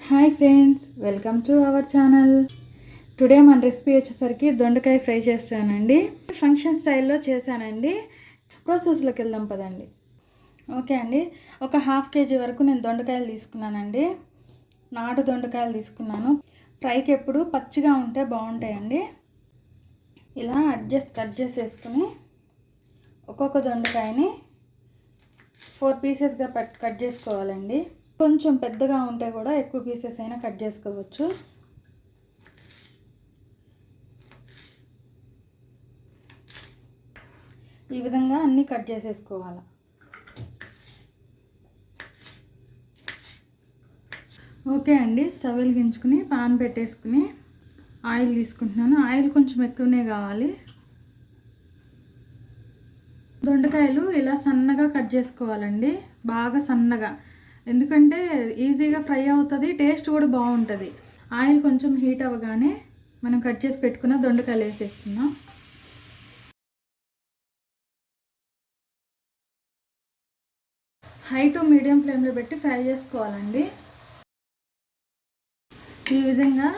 Hi friends, welcome to our channel. Today మన recipe వచ్చేసరికి దొండకాయ ఫ్రై చేస్తానండి. ఫంక్షన్ స్టైల్లో చేశానండి. ప్రాసెస్లోకి వెళ్దాం పదండి. ఓకే అండి, ఒక హాఫ్ కేజీ వరకు నేను దొండకాయలు తీసుకున్నానండి. నాటు దొండకాయలు తీసుకున్నాను. ఫ్రైకి ఎప్పుడు పచ్చిగా ఉంటే బాగుంటాయండి. ఇలా కట్ చేసేసుకుని ఒక్కొక్క దొండకాయని 4 పీసెస్గా కట్ చేసుకోవాలండి. కొంచెం పెద్దగా ఉంటే కూడా ఎక్కువ పీసెస్ అయినా కట్ చేసుకోవచ్చు. ఈ విధంగా అన్నీ కట్ చేసేసుకోవాలి. ఓకే అండి, స్టవ్ వెలిగించుకుని పాన్ పెట్టేసుకుని ఆయిల్ తీసుకుంటున్నాను. ఆయిల్ కొంచెం ఎక్కువనే కావాలి. దొండకాయలు ఇలా సన్నగా కట్ చేసుకోవాలండి, బాగా సన్నగా. ఎందుకంటే ఈజీగా ఫ్రై అవుతుంది, టేస్ట్ కూడా బాగుంటుంది. ఆయిల్ కొంచెం హీట్ అవ్వగానే మనం కట్ చేసి పెట్టుకున్న దొండకాయలు వేసేసుకుందాం. హై టు మీడియం ఫ్లేమ్లో పెట్టి ఫ్రై చేసుకోవాలండి. ఈ విధంగా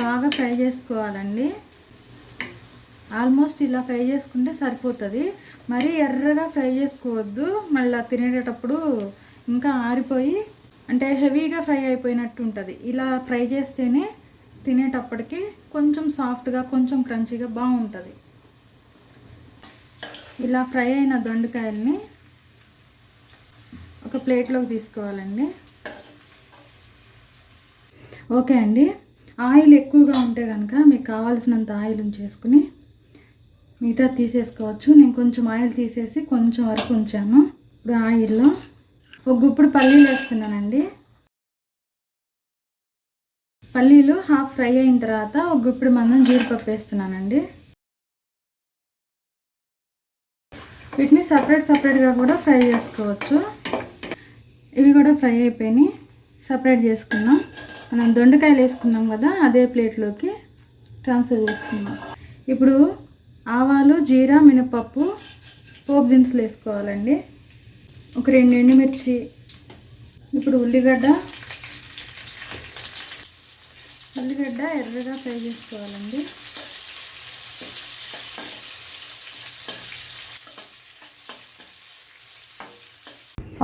బాగా ఫ్రై చేసుకోవాలండి. ఆల్మోస్ట్ ఇలా ఫ్రై చేసుకుంటే సరిపోతుంది. మరీ ఎర్రగా ఫ్రై చేసుకోవద్దు, మళ్ళీ తినేటప్పుడు ఇంకా ఆరిపోయి అంటే హెవీగా ఫ్రై అయిపోయినట్టు ఉంటుంది. ఇలా ఫ్రై చేస్తేనే తినేటప్పటికి కొంచెం సాఫ్ట్గా కొంచెం క్రంచీగా బాగుంటుంది. ఇలా ఫ్రై అయిన దొండకాయల్ని ఒక ప్లేట్లోకి తీసుకోవాలండి. ఓకే అండి, ఆయిల్ ఎక్కువగా ఉంటే కనుక మీకు కావాల్సినంత ఆయిల్ ఉంచేసుకుని మిగతా తీసేసుకోవచ్చు. నేను కొంచెం ఆయిల్ తీసేసి కొంచెం వరకు ఉంచాను. ఇప్పుడు ఆయిల్లో ఒక గుప్పుడు పల్లీలు వేస్తున్నానండి. పల్లీలు హాఫ్ ఫ్రై అయిన తర్వాత ఒక గుప్పుడు మందం జీడిపప్పు వేస్తున్నానండి. వీటిని సపరేట్గా కూడా ఫ్రై చేసుకోవచ్చు. ఇవి కూడా ఫ్రై అయిపోయినాయి, సపరేట్ చేసుకున్నాం. మనం దొండకాయలు వేసుకున్నాం కదా, అదే ప్లేట్లోకి ట్రాన్స్ఫర్ చేసుకున్నాం. ఇప్పుడు ఆవాలు, జీరా, మినపప్పు పోపు దినుసులు వేసుకోవాలండి. ఒక 2 ఎండుమిర్చి. ఇప్పుడు ఉల్లిగడ్డ ఎర్రగా ఫ్రై చేసుకోవాలండి.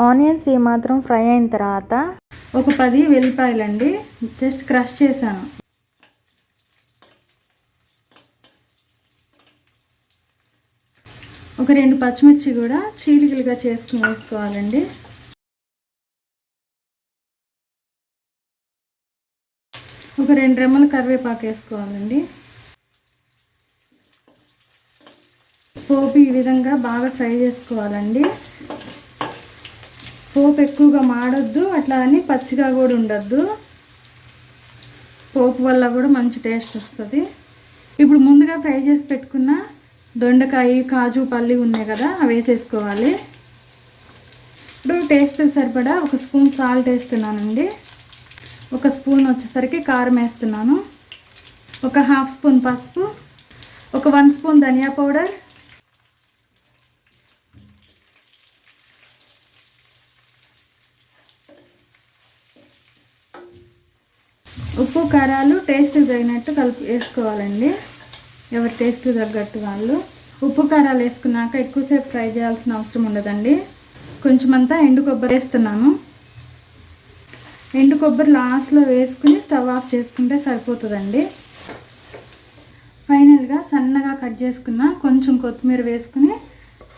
ఆనియన్స్ ఏమాత్రం ఫ్రై అయిన తర్వాత ఒక 10 వెల్లిపాయలండి, జస్ట్ క్రష్ చేశాను. ఒక 2 పచ్చిమిర్చి కూడా చీలికలుగా చేసుకుని వేసుకోవాలండి. ఒక 2 రెమ్మలు కరివేపాకు వేసుకోవాలండి. పోపు ఈ విధంగా బాగా ఫ్రై చేసుకోవాలండి. పోపు ఎక్కువగా మాడొద్దు, అట్లా అని పచ్చిగా కూడా ఉండొద్దు. పోపు వల్ల కూడా మంచి టేస్ట్ వస్తుంది. ఇప్పుడు ముందుగా ఫ్రై చేసి పెట్టుకున్న దొండకాయ, కాజు, పల్లి ఉన్నాయి కదా, అవి వేసేసుకోవాలి. ఇప్పుడు టేస్ట్ సరిపడా ఒక స్పూన్ సాల్ట్ వేస్తున్నానండి. ఒక స్పూన్ వచ్చేసరికి కారం వేస్తున్నాను. ఒక హాఫ్ స్పూన్ పసుపు, ఒక 1 స్పూన్ ధనియా పౌడర్, ఉప్పు, కారాలు టేస్ట్ తగినట్టు వేసుకోవాలండి. ఎవరి టేస్ట్ తగ్గట్టు వాళ్ళు. ఉప్పు, కారాలు వేసుకున్నాక ఎక్కువసేపు ఫ్రై చేయాల్సిన అవసరం ఉండదండి. కొంచెం అంతా ఎండు కొబ్బరి వేస్తున్నాను. ఎండు కొబ్బరి లాస్ట్లో వేసుకుని స్టవ్ ఆఫ్ చేసుకుంటే సరిపోతుందండి. ఫైనల్గా సన్నగా కట్ చేసుకున్న కొంచెం కొత్తిమీర వేసుకుని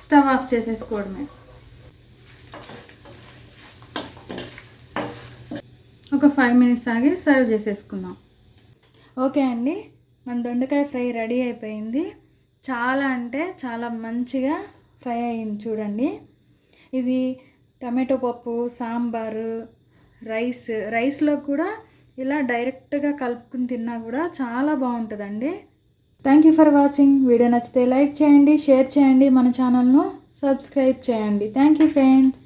స్టవ్ ఆఫ్ చేసేసుకోవడమే. ఒక 5 మినిట్స్ ఆగి సర్వ్ చేసేసుకుందాం. ఓకే అండి, మన దొండకాయ ఫ్రై రెడీ అయిపోయింది. చాలా అంటే చాలా మంచిగా ఫ్రై అయింది చూడండి. ఇది టమాటో పప్పు, సాంబారు, రైస్లో కూడా ఇలా డైరెక్ట్గా కలుపుకుని తిన్నా కూడా చాలా బాగుంటుందండి. Thank you for watching. Video నచ్చితే లైక్ చేయండి, షేర్ చేయండి, మన ఛానల్ను సబ్స్క్రైబ్ చేయండి. Thank you friends.